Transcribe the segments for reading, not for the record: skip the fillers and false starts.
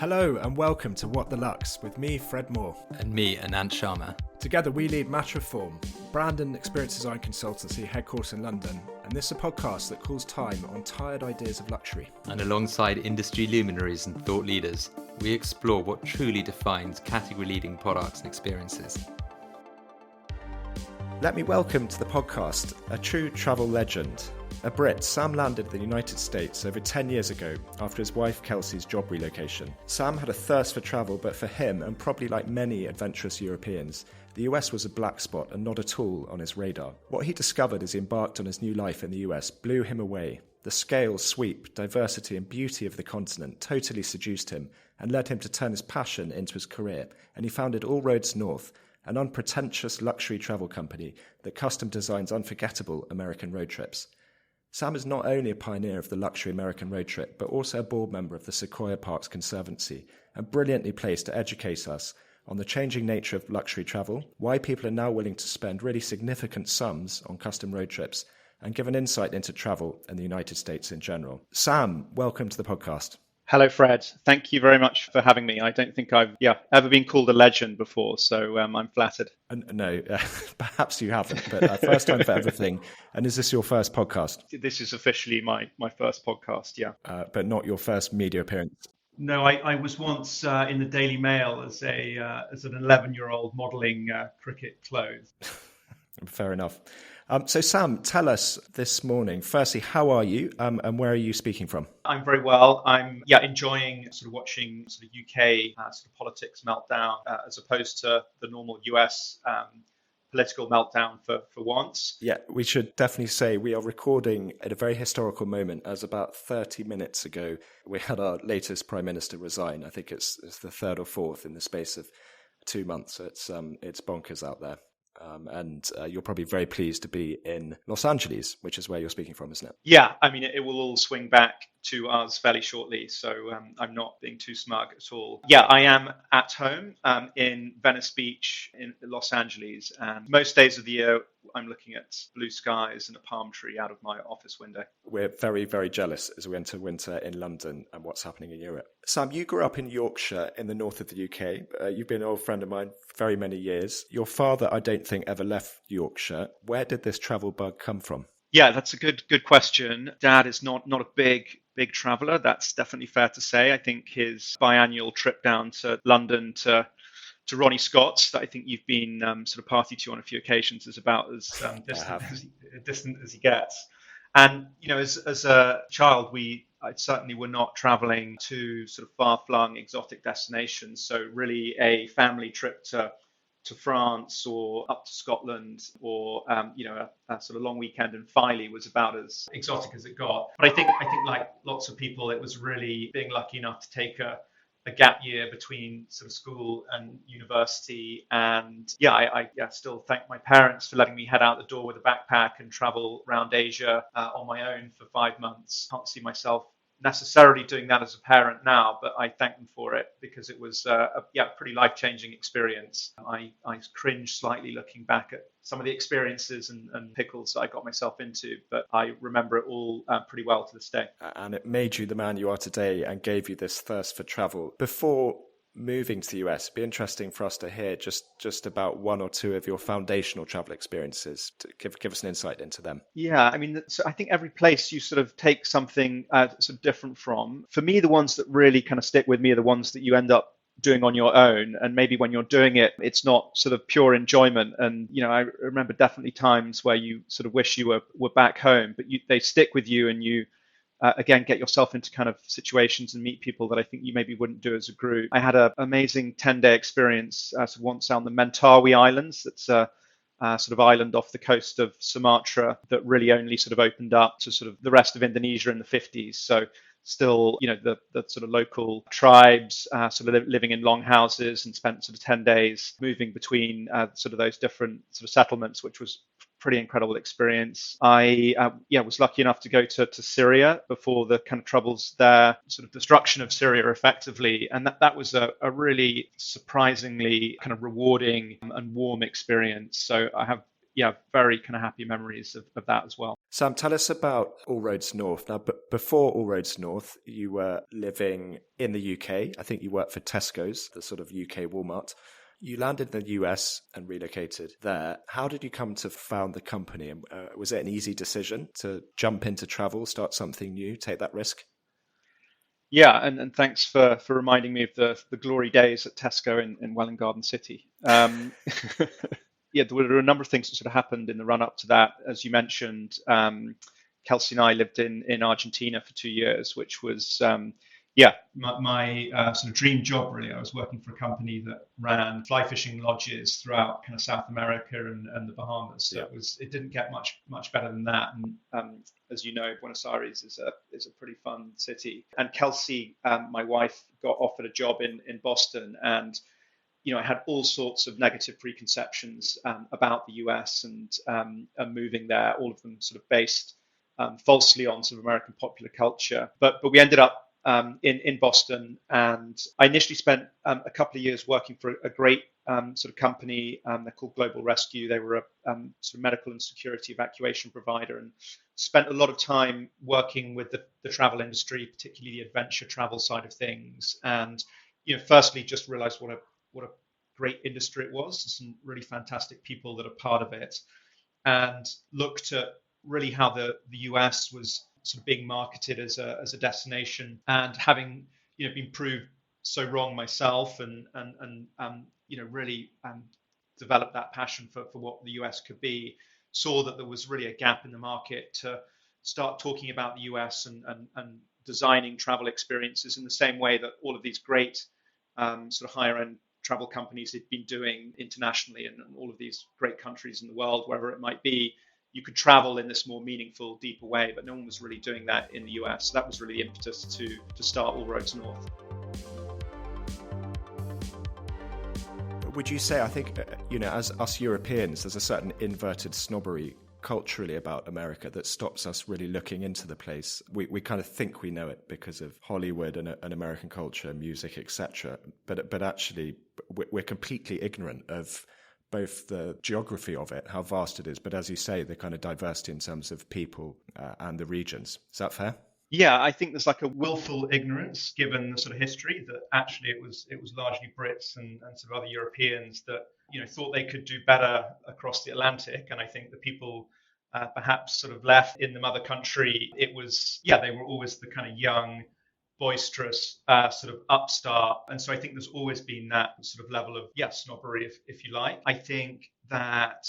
Hello and welcome to What the Lux with me, Fred Moore. And me, Anant Sharma. Together we lead Match Reform, brand and experience design consultancy headquartered in London, and this is a podcast that calls time on tired ideas of luxury. And alongside industry luminaries and thought leaders, we explore what truly defines category-leading products and experiences. Let me welcome to the podcast a true travel legend. A Brit, Sam landed in the United States over 10 years ago after his wife Kelsey's job relocation. Sam had a thirst for travel, but for him, and probably like many adventurous Europeans, the US was a black spot and not at all on his radar. What he discovered as he embarked on his new life in the US blew him away. The scale, sweep, diversity and beauty of the continent totally seduced him and led him to turn his passion into his career, and he founded All Roads North, an unpretentious luxury travel company that custom designs unforgettable American road trips. Sam is not only a pioneer of the luxury American road trip, but also a board member of the Sequoia Parks Conservancy, and brilliantly placed to educate us on the changing nature of luxury travel, why people are now willing to spend really significant sums on custom road trips, and give an insight into travel in the United States in general. Sam, welcome to the podcast. Hello, Fred. Thank you very much for having me. I don't think I've ever been called a legend before, so I'm flattered. No, perhaps you haven't, but first time for everything. And is this your first podcast? This is officially my first podcast, yeah. But not your first media appearance? No, I was once in the Daily Mail as an 11-year-old modelling cricket clothes. Fair enough. So Sam, tell us this morning, firstly, how are you and where are you speaking from? I'm very well. I'm enjoying sort of watching sort of UK sort of politics meltdown as opposed to the normal US political meltdown for once. Yeah, we should definitely say we are recording at a very historical moment, as about 30 minutes ago we had our latest Prime Minister resign. I think it's the third or fourth in the space of 2 months. So it's bonkers out there. And you're probably very pleased to be in Los Angeles, which is where you're speaking from, isn't it? Yeah, I mean, it will all swing back to us fairly shortly, so I'm not being too smug at all. Yeah, I am at home in Venice Beach in Los Angeles, and most days of the year I'm looking at blue skies and a palm tree out of my office window. We're very, very jealous as we enter winter in London and what's happening in Europe. Sam, you grew up in Yorkshire in the north of the UK. You've been an old friend of mine for very many years. Your father, I don't think, ever left Yorkshire. Where did this travel bug come from? Yeah, that's a good question. Dad is not a big traveller. That's definitely fair to say. I think his biannual trip down to London to Ronnie Scott's, that I think you've been sort of party to on a few occasions, is about as distant as he gets. And as a child, I certainly were not travelling to sort of far-flung exotic destinations. So really, a family trip to France or up to Scotland or a sort of long weekend in Filey was about as exotic as it got. But I think like lots of people, it was really being lucky enough to take a gap year between sort of school and university. And I still thank my parents for letting me head out the door with a backpack and travel around Asia on my own for 5 months. Can't see myself necessarily doing that as a parent now, but I thank them for it because it was a pretty life-changing experience. I cringe slightly looking back at some of the experiences and pickles that I got myself into, but I remember it all pretty well to this day. And it made you the man you are today and gave you this thirst for travel. Before moving to the US, it'd be interesting for us to hear just about one or two of your foundational travel experiences. To give us an insight into them. Yeah, I mean, so I think every place you sort of take something sort of different from. For me, the ones that really kind of stick with me are the ones that you end up doing on your own, and maybe when you're doing it, it's not sort of pure enjoyment. And I remember definitely times where you sort of wish you were back home, but they stick with you, and you again, get yourself into kind of situations and meet people that I think you maybe wouldn't do as a group. I had an amazing 10-day experience once on the Mentawai Islands. That's a sort of island off the coast of Sumatra that really only sort of opened up to sort of the rest of Indonesia in the 50s. So still, the sort of local tribes sort of living in longhouses, and spent sort of 10 days moving between sort of those different sort of settlements, which was pretty incredible experience. I was lucky enough to go to Syria before the kind of troubles there, sort of destruction of Syria effectively. And that was a really surprisingly kind of rewarding and warm experience. So I have yeah, very kind of happy memories of that as well. Sam, tell us about All Roads North. Now, before All Roads North, you were living in the UK. I think you worked for Tesco's, the sort of UK Walmart. You landed in the US and relocated there. How did you come to found the company? And was it an easy decision to jump into travel, start something new, take that risk? Yeah, and thanks for reminding me of the glory days at Tesco in Welwyn Garden City. Yeah, there were a number of things that sort of happened in the run up to that. As you mentioned, Kelsey and I lived in Argentina for 2 years, which was yeah, my sort of dream job really. I was working for a company that ran fly fishing lodges throughout kind of South America and the Bahamas. So it didn't get much better than that. And as you know, Buenos Aires is a pretty fun city. And Kelsey, my wife, got offered a job in Boston, and I had all sorts of negative preconceptions about the US and moving there. All of them sort of based falsely on sort of American popular culture. But we ended up in Boston, and I initially spent a couple of years working for a great sort of company. They're called Global Rescue. They were a sort of medical and security evacuation provider, and spent a lot of time working with the travel industry, particularly the adventure travel side of things. And firstly, just realized what a great industry it was. There's some really fantastic people that are part of it, and looked at really how the US was sort of being marketed as a destination, and having been proved so wrong myself, and really developed that passion for what the US could be. Saw that there was really a gap in the market to start talking about the US and designing travel experiences in the same way that all of these great sort of higher end travel companies had been doing internationally, and all of these great countries in the world, wherever it might be. You could travel in this more meaningful, deeper way, but no one was really doing that in the US. So that was really the impetus to start All Roads North. Would you say, I think, as us Europeans, there's a certain inverted snobbery culturally about America that stops us really looking into the place. We kind of think we know it because of Hollywood and American culture, music, etc. But actually, we're completely ignorant of both the geography of it, how vast it is, but as you say, the kind of diversity in terms of people and the regions. Is that fair? Yeah, I think there's like a willful ignorance given the sort of history that actually it was largely Brits and sort of other Europeans that thought they could do better across the Atlantic, and I think the people perhaps sort of left in the mother country. It was they were always the kind of young, boisterous sort of upstart, and so I think there's always been that sort of level of snobbery, if you like. I think that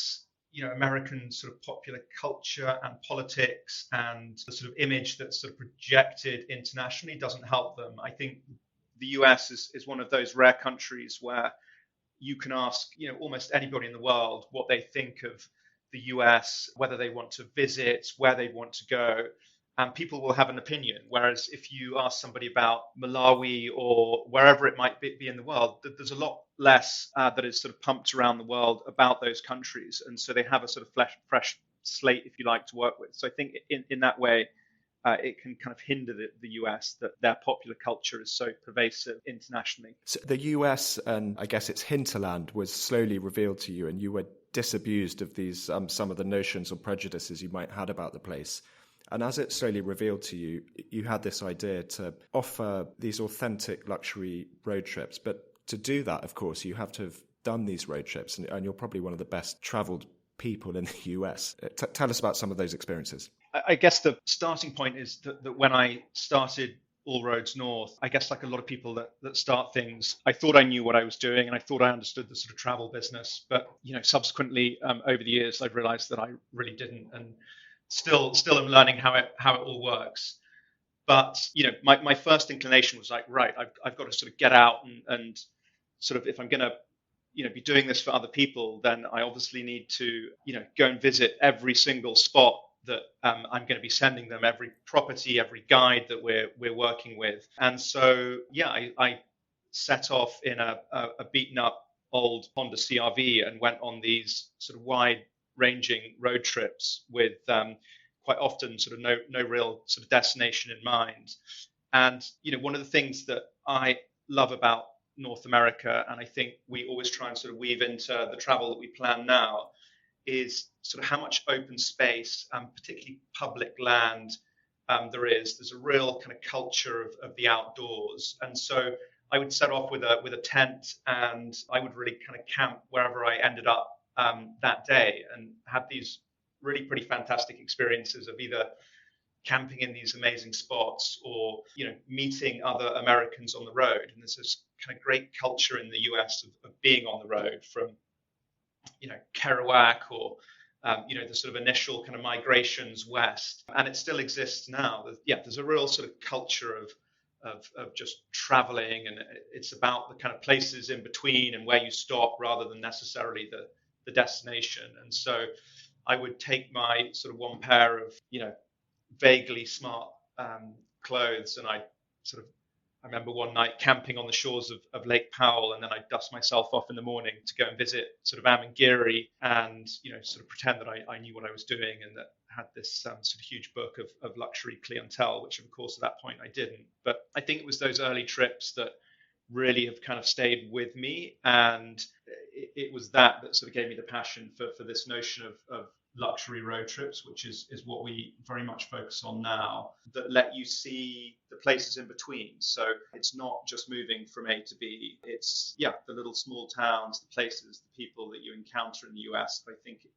American sort of popular culture and politics and the sort of image that's sort of projected internationally doesn't help them. I think the US is one of those rare countries where you can ask almost anybody in the world what they think of the US, whether they want to visit, where they want to go, and people will have an opinion. Whereas if you ask somebody about Malawi or wherever it might be in the world, there's a lot less that is sort of pumped around the world about those countries. And so they have a sort of fresh slate, if you like, to work with. So I think in that way, it can kind of hinder the US, that their popular culture is so pervasive internationally. So the US, and I guess its hinterland, was slowly revealed to you, and you were disabused of these some of the notions or prejudices you might had about the place. And as it slowly revealed to you, you had this idea to offer these authentic luxury road trips. But to do that, of course, you have to have done these road trips, and you're probably one of the best traveled people in the US. Tell us about some of those experiences. I guess the starting point is that when I started All Roads North, I guess like a lot of people that start things, I thought I knew what I was doing, and I thought I understood the sort of travel business. But subsequently over the years, I've realized that I really didn't, and still am learning how it all works. But my first inclination was like, right, I've got to sort of get out and sort of, if I'm going to be doing this for other people, then I obviously need to go and visit every single spot that I'm going to be sending them, every property, every guide that we're working with. And so I set off in a beaten up old Honda CRV and went on these sort of wide ranging road trips with quite often sort of no real sort of destination in mind. And one of the things that I love about North America, and I think we always try and sort of weave into the travel that we plan now, is sort of how much open space, particularly public land, there is. There's a real kind of culture of the outdoors, and so I would set off with a tent, and I would really kind of camp wherever I ended up that day, and have these really pretty fantastic experiences of either camping in these amazing spots or meeting other Americans on the road. And there's this kind of great culture in the US of being on the road, from Kerouac or the sort of initial kind of migrations west, and it still exists now. There's a real sort of culture of just traveling, and it's about the kind of places in between and where you stop rather than necessarily the destination. And so I would take my sort of one pair of vaguely smart clothes, and I remember one night camping on the shores of Lake Powell, and then I'd dust myself off in the morning to go and visit sort of Amangiri, and sort of pretend that I knew what I was doing, and that had this sort of huge book of luxury clientele, which of course at that point I didn't. But I think it was those early trips that really have kind of stayed with me, and it was that sort of gave me the passion for this notion of luxury road trips, which is what we very much focus on now, that let you see the places in between. So it's not just moving from A to B, it's the little small towns, the places, the people that you encounter in the US that I think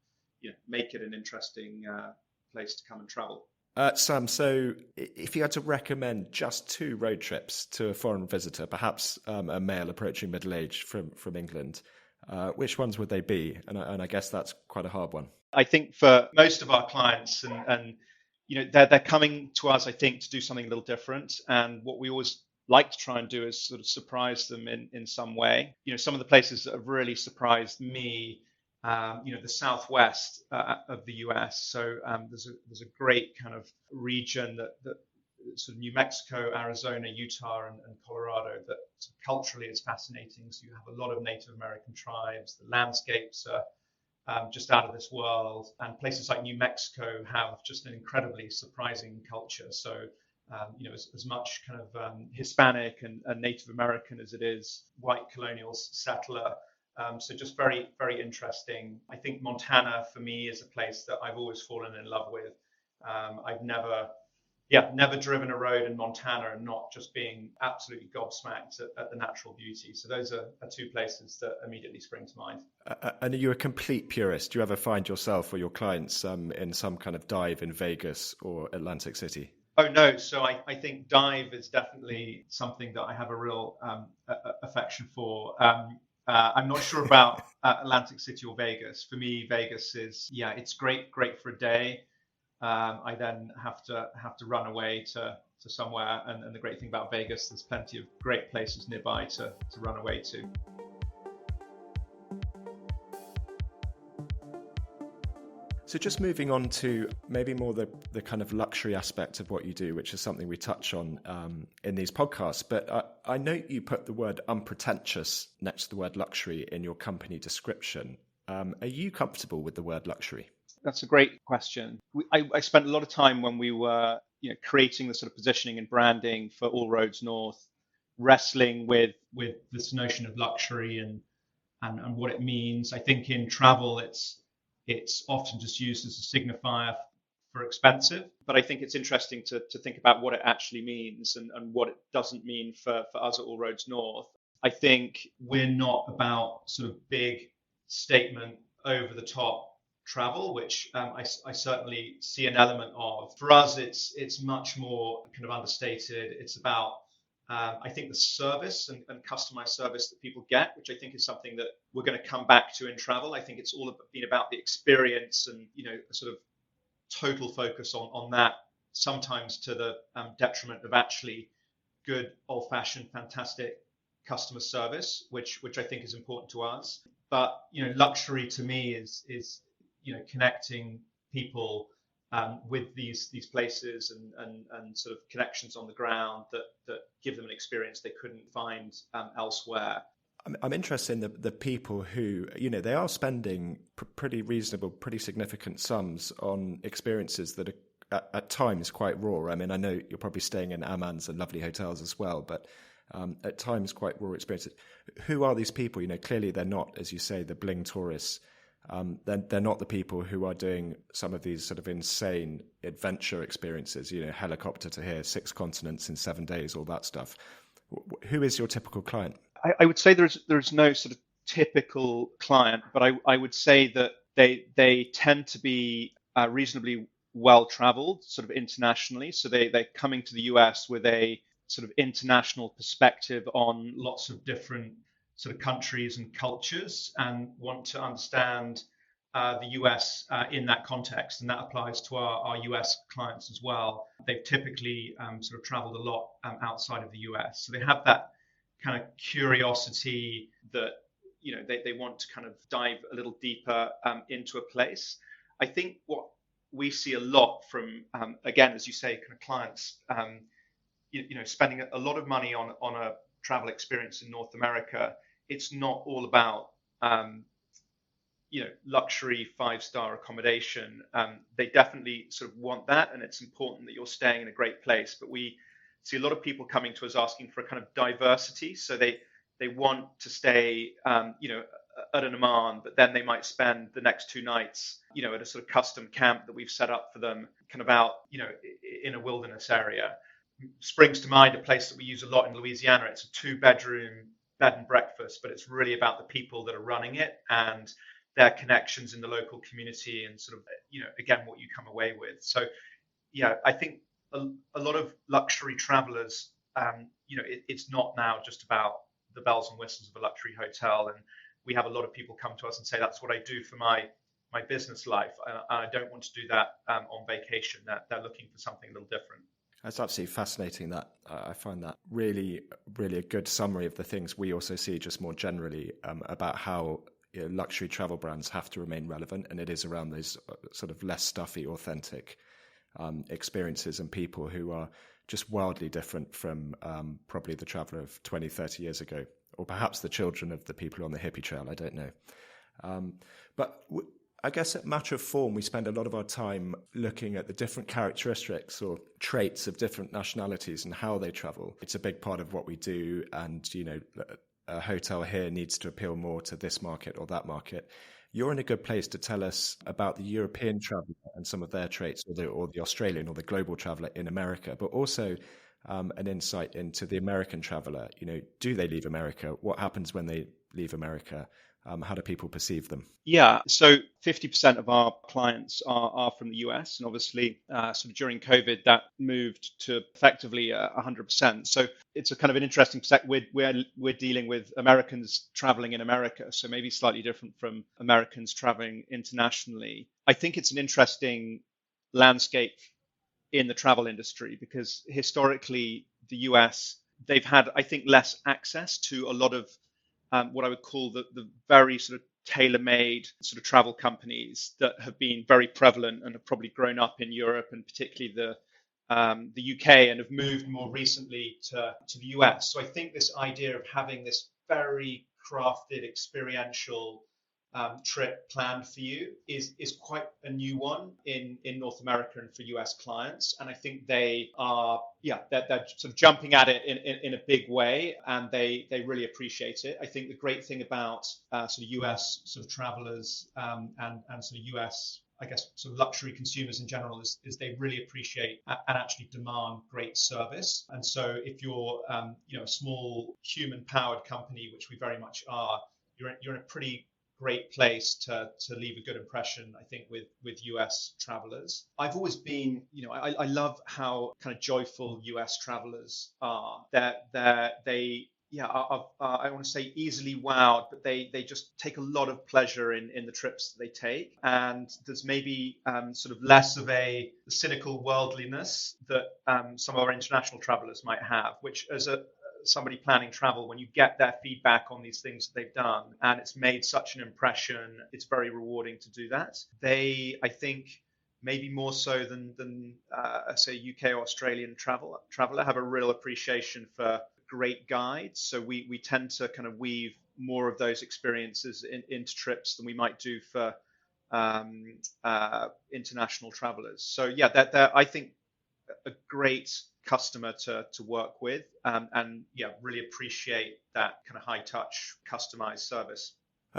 make it an interesting place to come and travel. Sam, so if you had to recommend just 2 road trips to a foreign visitor, perhaps a male approaching middle age from England, which ones would they be? And I guess that's quite a hard one. I think for most of our clients, and they're coming to us, I think, to do something a little different. And what we always like to try and do is sort of surprise them in some way. Some of the places that have really surprised me, the southwest of the US. So there's a great kind of region that sort of New Mexico, Arizona, Utah, and Colorado that culturally is fascinating. So you have a lot of Native American tribes. The landscapes are just out of this world, and places like New Mexico have just an incredibly surprising culture. So, as much kind of Hispanic and Native American as it is white colonial settler. So just very, very interesting. I think Montana for me is a place that I've always fallen in love with. I've never driven a road in Montana and not just being absolutely gobsmacked at the natural beauty. So those are 2 places that immediately spring to mind. And are you a complete purist? Do you ever find yourself or your clients in some kind of dive in Vegas or Atlantic City? Oh, no. So I think dive is definitely something that I have a real affection for. I'm not sure about Atlantic City or Vegas. For me, Vegas is, it's great for a day. I then have to run away to somewhere, and the great thing about Vegas, there's plenty of great places nearby to run away to. So just moving on to maybe more the kind of luxury aspect of what you do, which is something we touch on in these podcasts. But I note you put the word unpretentious next to the word luxury in your company description. Are you comfortable with the word luxury? That's a great question. I spent a lot of time when we were creating the sort of positioning and branding for All Roads North, wrestling with this notion of luxury and what it means. I think in travel it's often just used as a signifier for expensive, but I think it's interesting to think about what it actually means and what it doesn't mean for us at All Roads North. I think we're not about sort of big statement, over the top travel, which I certainly see an element of. For us, it's much more kind of understated. It's about I think the service and customized service that people get, which I think is something that we're going to come back to in travel. I think it's all been about the experience and a sort of total focus on that, sometimes to the detriment of actually good old-fashioned fantastic customer service, which I think is important to us. But luxury to me is connecting people with these places and sort of connections on the ground that give them an experience they couldn't find elsewhere. I'm interested in the people who, they are spending pretty reasonable, pretty significant sums on experiences that are at times quite raw. I mean, I know you're probably staying in Ammans and lovely hotels as well, but at times quite raw experiences. Who are these people? Clearly they're not, as you say, the bling tourists. they're not the people who are doing some of these sort of insane adventure experiences, helicopter to here, 6 continents in 7 days, all that stuff. Who is your typical client? I would say there's no sort of typical client, but I would say that they tend to be reasonably well traveled, sort of internationally. So they're coming to the US with a sort of international perspective on lots of different sort of countries and cultures, and want to understand the US in that context. And that applies to our US clients as well. They've typically sort of traveled a lot outside of the US. So they have that kind of curiosity that, they want to kind of dive a little deeper into a place. I think what we see a lot from, again, as you say, kind of clients, spending a lot of money on a travel experience in North America. It's not all about, luxury 5-star accommodation. They definitely sort of want that, and it's important that you're staying in a great place. But we see a lot of people coming to us asking for a kind of diversity. So they want to stay, at an Oman, but then they might spend the next 2 nights, at a sort of custom camp that we've set up for them, kind of out, in a wilderness area. Springs to mind a place that we use a lot in Louisiana. It's a 2-bedroom bed and breakfast, but it's really about the people that are running it and their connections in the local community and sort of, again, what you come away with. So, yeah, I think a lot of luxury travelers, it's not now just about the bells and whistles of a luxury hotel. And we have a lot of people come to us and say, that's what I do for my business life. I don't want to do that on vacation. They're looking for something a little different. That's absolutely fascinating. That I find that really, really a good summary of the things we also see just more generally about how luxury travel brands have to remain relevant, and it is around those sort of less stuffy, authentic experiences and people who are just wildly different from probably the traveller of 20, 30 years ago, or perhaps the children of the people on the hippie trail, I don't know. But I guess at Matter of Form, we spend a lot of our time looking at the different characteristics or traits of different nationalities and how they travel. It's a big part of what we do, and a hotel here needs to appeal more to this market or that market. You're in a good place to tell us about the European traveller and some of their traits, or the Australian or the global traveller in America, but also an insight into the American traveller. Do they leave America? What happens when they leave America? How do people perceive them? Yeah, so 50% of our clients are from the US, and obviously sort of during COVID that moved to effectively 100%. So it's a kind of an interesting perspective. We're dealing with Americans traveling in America, so maybe slightly different from Americans traveling internationally. I think it's an interesting landscape in the travel industry because historically the US, they've had, I think, less access to a lot of what I would call the very sort of tailor-made sort of travel companies that have been very prevalent and have probably grown up in Europe and particularly the UK, and have moved more recently to the US. So I think this idea of having this very crafted experiential trip planned for you is quite a new one in North America and for US clients. And I think they are, they're sort of jumping at it in a big way, and they really appreciate it. I think the great thing about sort of US sort of travelers and sort of US, I guess, sort of luxury consumers in general is they really appreciate and actually demand great service. And so if you're, a small human powered company, which we very much are, you're in a pretty great place to leave a good impression, I think, with US travelers. I've always been, I love how kind of joyful US travelers are. They I want to say easily wowed, but they just take a lot of pleasure in the trips that they take. And there's maybe sort of less of a cynical worldliness that some of our international travelers might have, which as somebody planning travel, when you get their feedback on these things that they've done and it's made such an impression, it's very rewarding to do that. They, I think, maybe more so than say UK or Australian traveler, have a real appreciation for great guides. So we tend to kind of weave more of those experiences into trips than we might do for international travelers. So yeah, they're I think a great customer to work with, and really appreciate that kind of high touch customized service.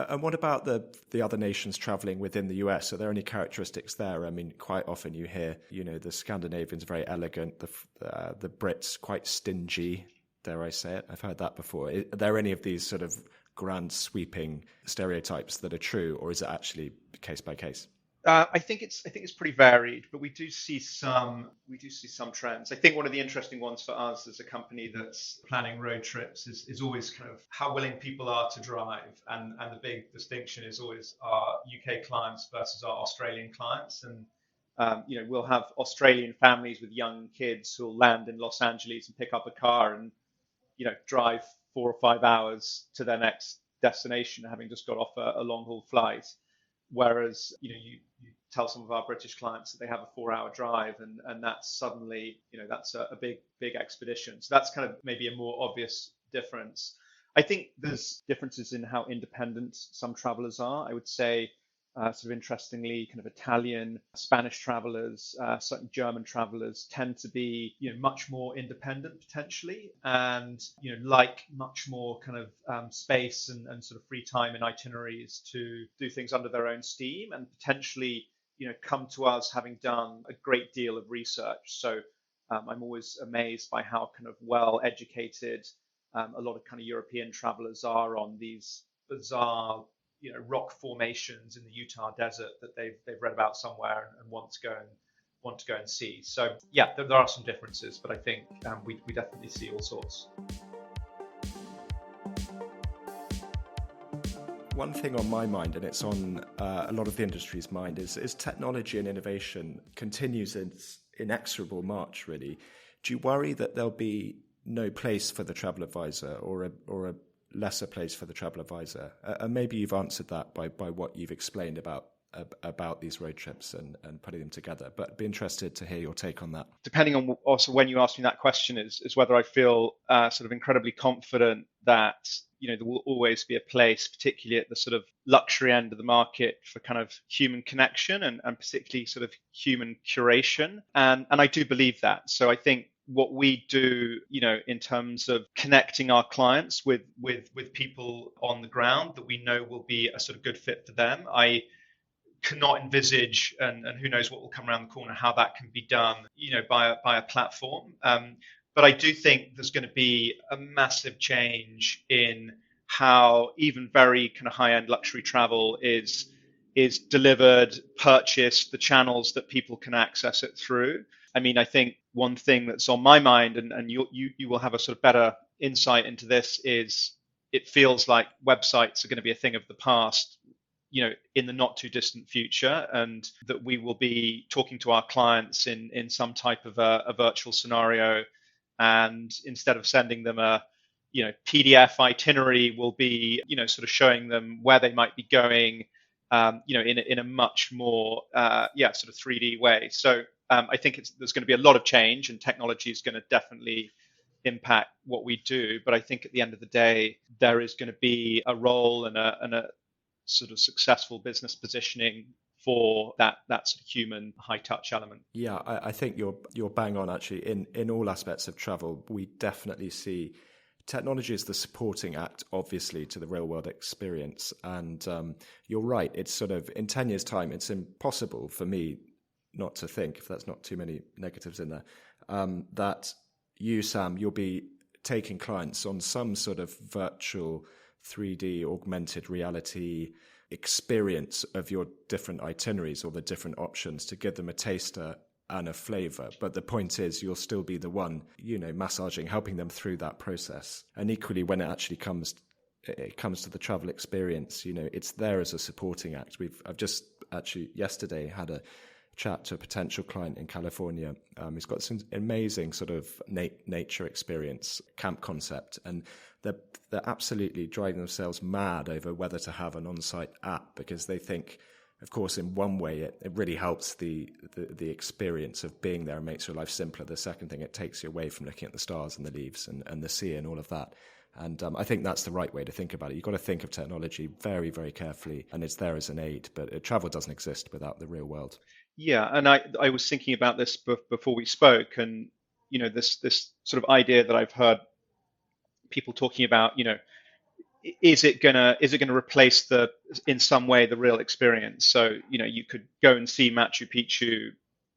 And what about the other nations traveling within the US? Are there any characteristics there? I mean, quite often you hear, the Scandinavians very elegant, the Brits quite stingy, dare I say it? I've heard that before. Are there any of these sort of grand sweeping stereotypes that are true, or is it actually case by case? I think it's pretty varied, but we do see some trends. I think one of the interesting ones for us as a company that's planning road trips is always kind of how willing people are to drive, and the big distinction is always our UK clients versus our Australian clients. And we'll have Australian families with young kids who'll land in Los Angeles and pick up a car and drive 4 or 5 hours to their next destination, having just got off a long haul flight. Whereas, you tell some of our British clients that they have a 4-hour drive, and that's suddenly, that's a big expedition. So that's kind of maybe a more obvious difference. I think there's differences in how independent some travelers are. I would say, sort of interestingly, kind of Italian, Spanish travelers, certain German travelers tend to be, much more independent potentially, and like much more kind of space and sort of free time and itineraries to do things under their own steam, and potentially, come to us having done a great deal of research. So I'm always amazed by how kind of well educated a lot of kind of European travelers are on these bizarre rock formations in the Utah desert that they've read about somewhere and want to go and see. So yeah, there are some differences, but I think we definitely see all sorts. One thing on my mind, and it's on a lot of the industry's mind, is technology and innovation continues its inexorable march, really. Do you worry that there'll be no place for the travel advisor or a lesser place for the travel advisor? And maybe you've answered that by what you've explained about these road trips and putting them together, but I'd be interested to hear your take on that. Depending on also when you ask me that question is whether I feel sort of incredibly confident that there will always be a place, particularly at the sort of luxury end of the market, for kind of human connection and particularly sort of human curation. And I do believe that. So I think what we do, in terms of connecting our clients with people on the ground that we know will be a sort of good fit for them, I cannot envisage, and who knows what will come around the corner, how that can be done, by a platform. But I do think there's going to be a massive change in how even very kind of high-end luxury travel is delivered, purchased, the channels that people can access it through. I mean, I think one thing that's on my mind, and you will have a sort of better insight into this, is it feels like websites are going to be a thing of the past, in the not too distant future, and that we will be talking to our clients in some type of a virtual scenario, and instead of sending them a PDF itinerary, we'll be sort of showing them where they might be going, in a much more sort of 3D way. So I think there's going to be a lot of change, and technology is going to definitely impact what we do. But I think at the end of the day, there is going to be a role and a sort of successful business positioning for that sort of human high touch element. Yeah, I think you're bang on actually. In all aspects of travel, we definitely see technology is the supporting act, obviously, to the real world experience. And you're right, it's sort of in 10 years' time, it's impossible for me not to think, if that's not too many negatives in there, that you, Sam, you'll be taking clients on some sort of virtual 3D augmented reality experience of your different itineraries or the different options to give them a taster and a flavor. But the point is, you'll still be the one, massaging, helping them through that process. And equally, when it actually comes to the travel experience, it's there as a supporting act. I've just actually yesterday had a chat to a potential client in California. He's got some amazing sort of nature experience camp concept, and they're absolutely driving themselves mad over whether to have an on-site app, because they think, of course, in one way it really helps the experience of being there and makes your life simpler. The second thing, it takes you away from looking at the stars and the leaves and the sea and all of that. And I think that's the right way to think about it. You've got to think of technology very, very carefully, and it's there as an aid, but travel doesn't exist without the real world. Yeah, and I was thinking about this before we spoke, and this sort of idea that I've heard people talking about, is it gonna replace the in some way the real experience? So you could go and see Machu Picchu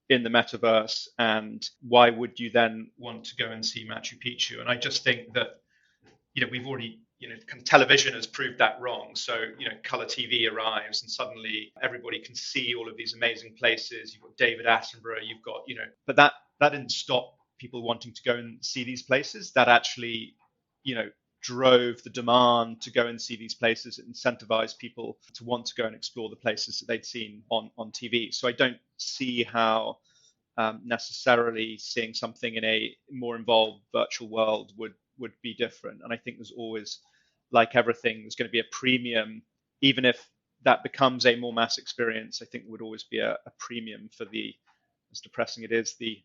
in the metaverse, and why would you then want to go and see Machu Picchu? And I just think that we've already kind of television has proved that wrong. So color TV arrives, and suddenly everybody can see all of these amazing places. You've got David Attenborough, you've got but that didn't stop people wanting to go and see these places. That actually you know drove the demand to go and see these places. It incentivized people to want to go and explore the places that they'd seen on TV. So I don't see how necessarily seeing something in a more involved virtual world would be different. And I think there's always, like everything, there's going to be a premium, even if that becomes a more mass experience. I think there would always be a premium for the, as depressing it is, the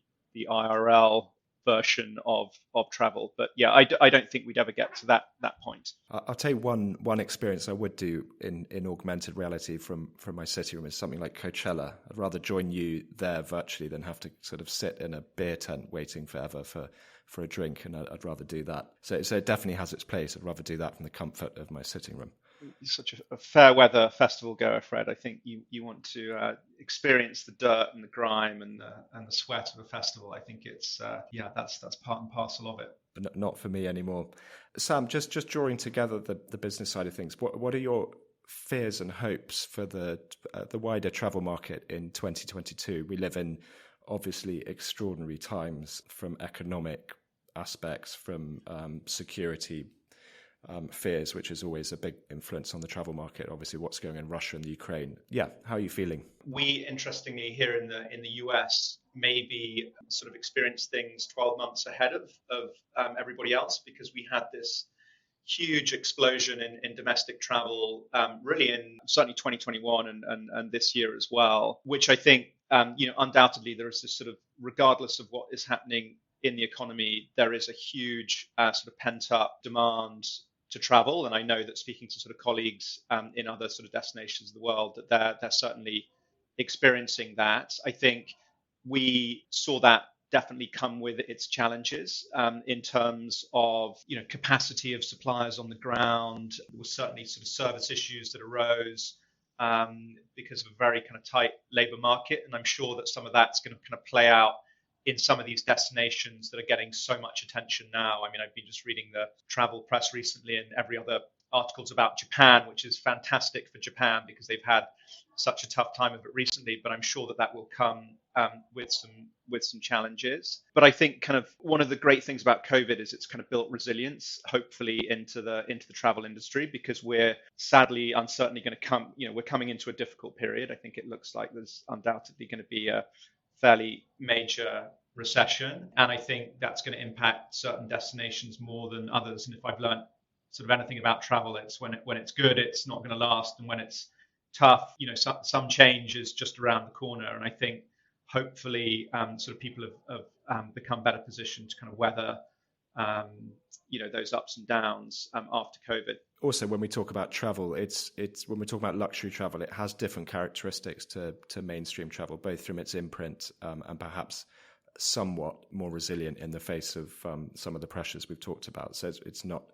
IRL version of travel. But yeah, I don't think we'd ever get to that point. I'll tell you one experience I would do in augmented reality from my city room is something like Coachella. I'd rather join you there virtually than have to sort of sit in a beer tent waiting forever for a drink, and I'd rather do that. So it definitely has its place. I'd rather do that from the comfort of my sitting room. You're such a fair weather festival goer, Fred. I think you want to experience the dirt and the grime and the sweat of a festival. I think it's that's part and parcel of it. But not for me anymore. Sam, just drawing together the business side of things, what are your fears and hopes for the wider travel market in 2022? We live in obviously extraordinary times, from economic aspects, from security fears, which is always a big influence on the travel market. Obviously, what's going on in Russia and the Ukraine. Yeah, how are you feeling? We, interestingly, here in the US, maybe sort of experienced things 12 months ahead of everybody else, because we had this huge explosion in domestic travel, really in certainly 2021 and this year as well, which I think undoubtedly there is this sort of, regardless of what is happening in the economy, there is a huge sort of pent up demand to travel. And I know that, speaking to sort of colleagues in other sort of destinations of the world, that they're certainly experiencing that. I think we saw that definitely come with its challenges in terms of capacity of suppliers on the ground. There were certainly sort of service issues that arose because of a very kind of tight labour market, and I'm sure that some of that's going to kind of play out in some of these destinations that are getting so much attention now. I mean, I've been just reading the travel press recently, and every other article's about Japan, which is fantastic for Japan because they've had such a tough time of it recently. But I'm sure that will come with some challenges. But I think kind of one of the great things about COVID is it's kind of built resilience, hopefully, into the travel industry, because we're sadly uncertainly going to come. We're coming into a difficult period. I think it looks like there's undoubtedly going to be a fairly major recession, and I think that's going to impact certain destinations more than others. And if I've learned sort of anything about travel, it's when it's good, it's not going to last, and when it's tough, some change is just around the corner. And I think hopefully sort of people have become better positioned to kind of weather those ups and downs after COVID. Also, when we talk about travel, it's when we talk about luxury travel, it has different characteristics to mainstream travel, both from its imprint and perhaps somewhat more resilient in the face of some of the pressures we've talked about. So it's not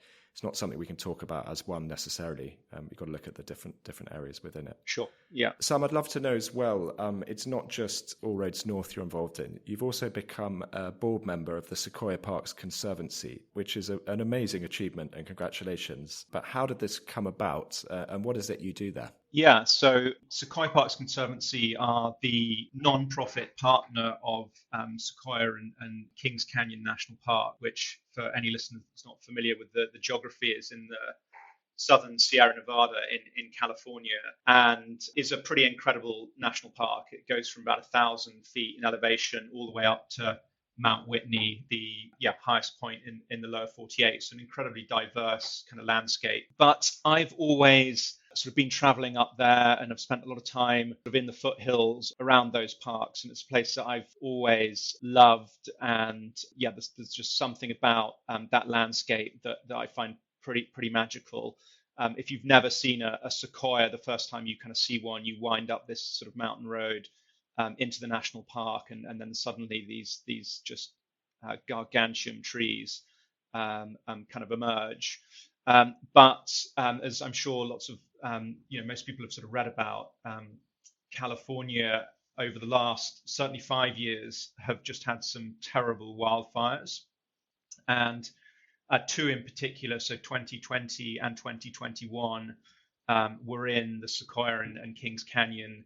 something we can talk about as one necessarily. We've got to look at the different areas within it. Sure. Yeah. Sam, I'd love to know as well, it's not just All Roads North you're involved in. You've also become a board member of the Sequoia Parks Conservancy, which is an amazing achievement, and congratulations. But how did this come about, and what is it you do there? Yeah, so Sequoia Parks Conservancy are the non-profit partner of Sequoia and Kings Canyon National Park, which, for any listener that's not familiar with the geography, is in the southern Sierra Nevada in California, and is a pretty incredible national park. It goes from about 1,000 feet in elevation all the way up to Mount Whitney, the highest point in the lower 48. So an incredibly diverse kind of landscape. But I've always sort of been traveling up there, and I've spent a lot of time sort of in the foothills around those parks, and it's a place that I've always loved. And there's just something about that landscape that I find pretty magical. If you've never seen a sequoia, the first time you kind of see one, you wind up this sort of mountain road into the national park, and then suddenly these just gargantuan trees kind of emerge. But as I'm sure lots of most people have sort of read about, California over the last certainly 5 years have just had some terrible wildfires, and two in particular, so 2020 and 2021, were in the Sequoia and Kings Canyon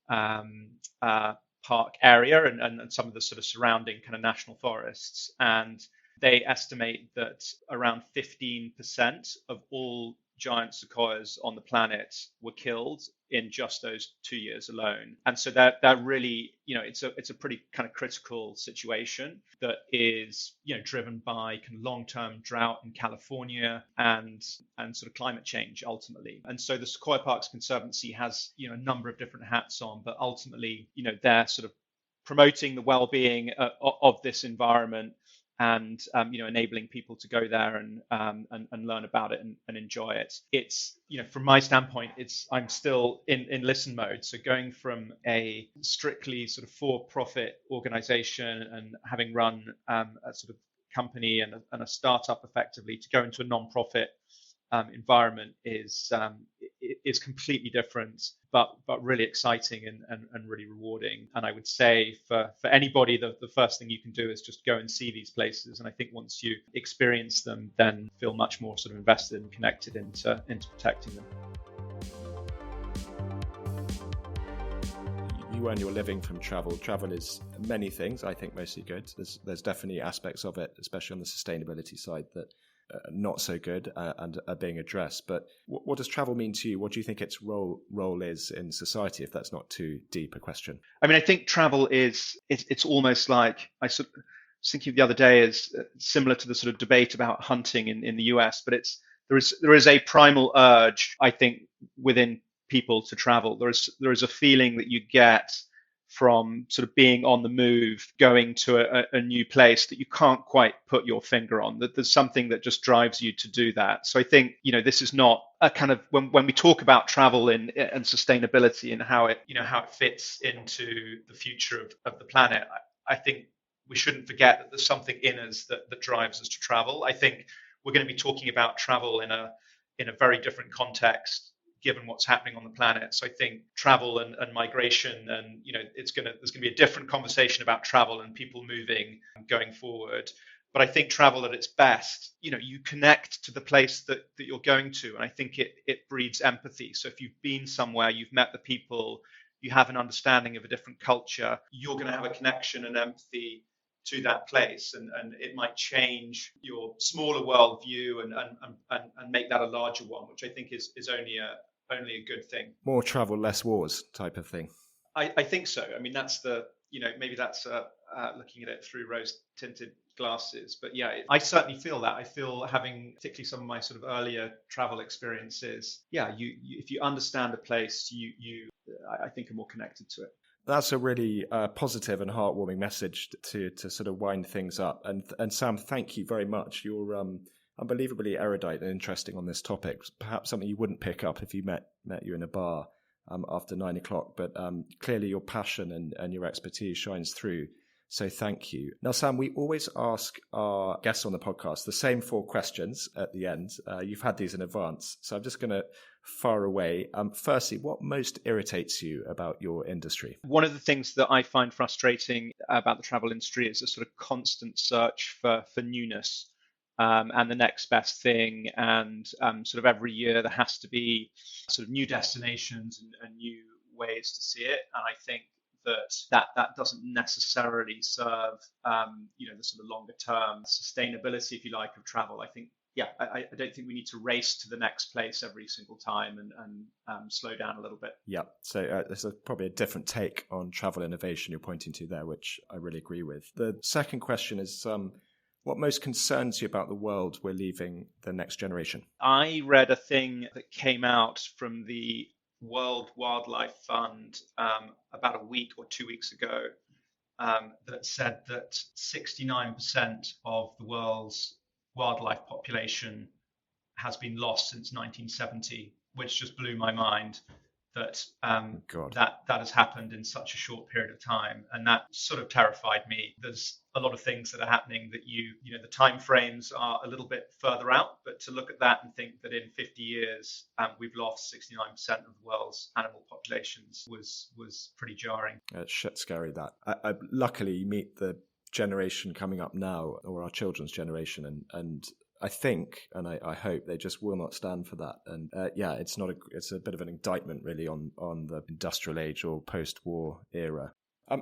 park area, and some of the sort of surrounding kind of national forests. And they estimate that around 15% of all giant sequoias on the planet were killed in just those 2 years alone. And so that really, it's a pretty kind of critical situation that is, driven by kind of long-term drought in California and sort of climate change ultimately. And so the Sequoia Parks Conservancy has, a number of different hats on, but ultimately, they're sort of promoting the well-being of this environment, and enabling people to go there and learn about it and enjoy it. It's, from my standpoint, I'm still in listen mode. So going from a strictly sort of for-profit organization and having run a sort of company and a startup effectively, to go into a non-profit environment is completely different, but really exciting and really rewarding. And I would say for anybody, the first thing you can do is just go and see these places. And I think once you experience them, then feel much more sort of invested and connected into protecting them. You earn your living from travel. Travel is many things, I think mostly good. There's definitely aspects of it, especially on the sustainability side, that not so good and are being addressed. But what does travel mean to you? What do you think its role is in society, if that's not too deep a question? I mean, I think travel it's almost like, I sort of was thinking the other day, is similar to the sort of debate about hunting in the US, but there is a primal urge, I think, within people to travel. There is a feeling that you get from sort of being on the move, going to a new place that you can't quite put your finger on, that there's something that just drives you to do that. So I think, this is not a kind of, when we talk about travel and sustainability and how it fits into the future of the planet, I think we shouldn't forget that there's something in us that drives us to travel. I think we're going to be talking about travel in a very different context, given what's happening on the planet. So I think travel and migration, and there's going to be a different conversation about travel and people moving going forward. But I think travel at its best, you connect to the place that you're going to, and I think it breeds empathy. So if you've been somewhere, you've met the people, you have an understanding of a different culture, you're going to have a connection and empathy to that place, and it might change your smaller worldview and make that a larger one, which I think is only a good thing. More travel, less wars type of thing. I think so. I mean, that's maybe that's looking at it through rose-tinted glasses. But yeah, I certainly feel that. I feel, having particularly some of my sort of earlier travel experiences, if you understand a place, I think are more connected to it. That's a really positive and heartwarming message to sort of wind things up. And Sam, thank you very much. You're unbelievably erudite and interesting on this topic. Perhaps something you wouldn't pick up if you met you in a bar after 9 o'clock. But clearly your passion and your expertise shines through. So thank you. Now, Sam, we always ask our guests on the podcast the same 4 questions at the end. You've had these in advance, so I'm just going to fire away. Firstly, what most irritates you about your industry? One of the things that I find frustrating about the travel industry is a sort of constant search for newness and the next best thing. And sort of every year there has to be sort of new destinations and new ways to see it. And I think that doesn't necessarily serve the sort of longer term sustainability, if you like, of travel. I think I don't think we need to race to the next place every single time, and slow down a little bit. Yeah, so there's probably a different take on travel innovation you're pointing to there, which I really agree with. The second question is, what most concerns you about the world we're leaving the next generation? I read a thing that came out from the World Wildlife Fund about a week or 2 weeks ago that said that 69% of the world's wildlife population has been lost since 1970, which just blew my mind. that God. that has happened in such a short period of time, and that sort of terrified me. There's a lot of things that are happening that you know the time frames are a little bit further out, but to look at that and think that in 50 years we've lost 69% of the world's animal populations was pretty jarring. It's shit scary that. I luckily meet the generation coming up now, or our children's generation, and I think, and I hope they just will not stand for that. And it's a bit of an indictment really on the industrial age or post-war era.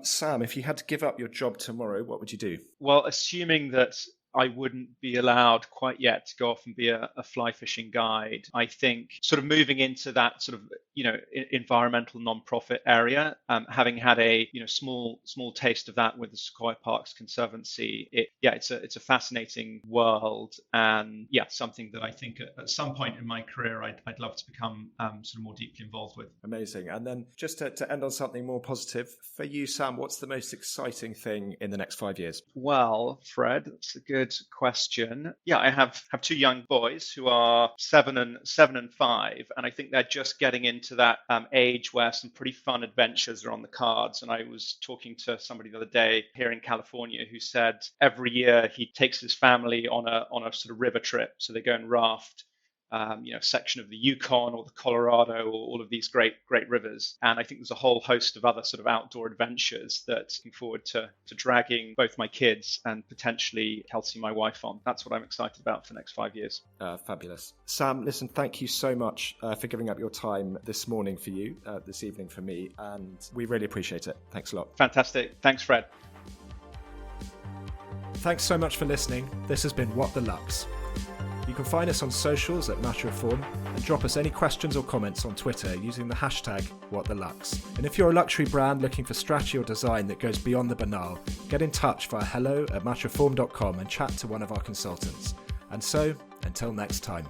Sam, if you had to give up your job tomorrow, what would you do? Well, assuming that I wouldn't be allowed quite yet to go off and be a fly fishing guide, I think sort of moving into that sort of, you know, environmental non-profit area, having had a, you know, small taste of that with the Sequoia Parks Conservancy, it's a fascinating world, and something that I think at some point in my career I'd love to become sort of more deeply involved with. Amazing. And then just to end on something more positive, for you, Sam, what's the most exciting thing in the next 5 years? Well, Fred, that's a good question. Yeah, I have two young boys who are 7 and 5, and I think they're just getting into that age where some pretty fun adventures are on the cards. And I was talking to somebody the other day here in California who said every year he takes his family on a sort of river trip, so they go and raft section of the Yukon or the Colorado or all of these great rivers. And I think there's a whole host of other sort of outdoor adventures that looking forward to dragging both my kids and potentially Kelsey, my wife, on. That's what I'm excited about for the next 5 years. Fabulous. Sam, listen, thank you so much for giving up your time this morning for you, this evening for me, and we really appreciate it. Thanks a lot. Fantastic. Thanks, Fred. Thanks so much for listening. This has been What the Lux. You can find us on socials at Matter of Form and drop us any questions or comments on Twitter using the hashtag #WhatTheLux. And if you're a luxury brand looking for strategy or design that goes beyond the banal, get in touch via hello@matterofform.com and chat to one of our consultants. And so, until next time.